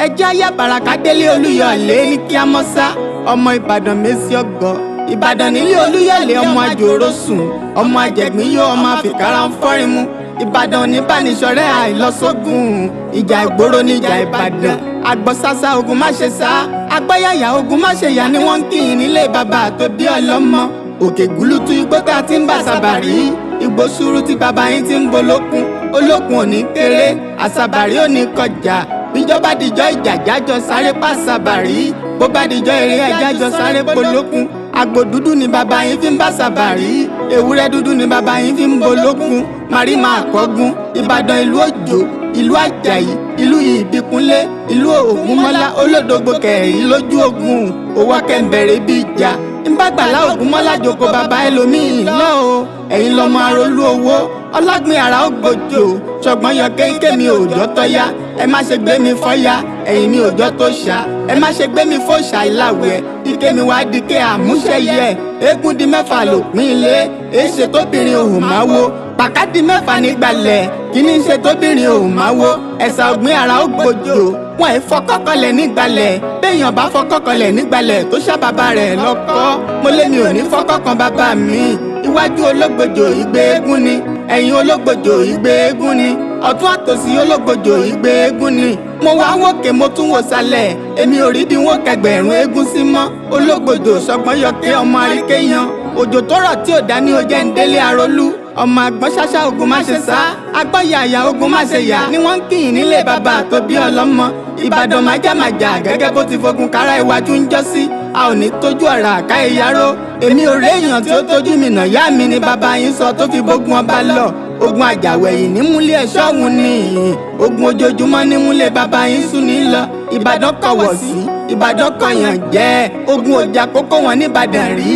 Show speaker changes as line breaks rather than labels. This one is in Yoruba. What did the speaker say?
ẹjẹ́ ayé àbàràkà délé Olúyọ̀lé ní kí á mọ́ sá ọmọ Ìbàdàn mẹ́sì ọgọ́ Ìbàdàn nílé Olúyọ̀lé ọmọ àjòrò sùn ọmọ àjẹ̀gbín yóò ọmọ àfikàrà ń fọ́rin mu Ìbàdàn oníbàníṣọ̀rẹ́ àìlọ́sógun ìjà ìgboro níjà Ìbàdàn àgbọ̀sásá ogun má ṣe sá agbáyàyà ogun má ṣe yà ni wọ́n ń kíyìn nílé bàbá tó bí ọlọ́mọ òkè gúlútú igbó tá a ti ń bà sábàrí igbó sùúrù tí bàbá yín ti ń bolókun olókun ò ní kéré àsábàrí ò ní kọjá bíjọba dìjọ ìjà jájọ sáré pa sábàrí bó bá dìjọ eré ẹjájọ sáré polókun àgbò dúdú ni bàbá yín fi ń bá sábàrí ewúrẹ́ dúdú ni bàbá yín fi ń bolókun màrí máa kọ́gun Ìbàdàn ìlú òjò ìlú àjàyí ìlú ìbíkúnlé ìlú ògúnmọ́lá olódògbò kẹrin lójú ogun owó kẹ́ńbẹ̀rẹ̀ bí ìjà ìbágbàlá ògúnmọ́lá jòkó bàbá ẹlòmíì náà o ẹ̀yin lọ́mọ arólú owó ọlágbìn ara ó gbòjò ṣọgbọ́n yọ kéńké mi òòjọ́ tọ́yá ẹ má ṣe gbé mi fọ́yá ẹ̀yìn mi òòjọ́ tó ṣá ẹ má ṣe gbé mi fòṣà ìlàwẹ̀ ike mi wá di ké àmúṣẹyẹ eégún di mẹ́fà lòpin ilé èéṣe tóbìnrin òhùn máa wo pàkádì mẹ́fà nígbàlẹ̀ kíní ṣe tóbìnrin òhùn máa wo ẹ̀sà ọ̀gbìn ara ó gbòjò wọn ì fọkọ́kọlẹ̀ nígbàlẹ̀ béèyàn bá fọkọ́kọlẹ̀ nígbàlẹ̀ tó ṣá bàbá rẹ̀ lọ́kọ́ mo lé mi ò ní fọkọ́kan bàbá mi iwájú ológbòjò ìgbé eégún ni ẹ̀yìn ológbòjò ìgbé eégún ni ọ̀tún àtòsí ológbòjò ìgbé eégún ni mo wá wòkè mo tún wò sálẹ̀ èmi ò rí bí wọn kẹgbẹ̀rún eégún sí mọ́ ológbòjò ṣọgbọ́n yọké ọmọ àríkéyan òjò tó rọ̀ tí ò dání ó jẹ́ ń délé arólú ọmọ àgbọn ṣáṣá ogun má ṣe sá agbọ́yàyà ogun má ṣe yà ni wọ́n ń kíyìn nílé bàbá tó bí ọlọ́mọ Ìbàdàn májàmájà gẹ́gẹ́ bó ti fogun kára iwájú ń jọ́ sí a ò ní tójú ọ̀rọ̀ àká ìyáró èmi ò rí èèyàn tí ó tójú mi nà yá mi ni bàbá yín sọ tó fi bógun ọba lọ ogun àjàwẹ̀yìn nímúlẹ̀ ẹ̀ṣọ́ òun ni ogun ojoojúmọ́ nímúlẹ̀ bàbá yín sùn ní lọ Ìbàdàn kọ̀wọ̀ sí Ìbàdàn kọ̀yàn jẹ́ ogun ọjà kókó wọn ní Ìbàdàn rí.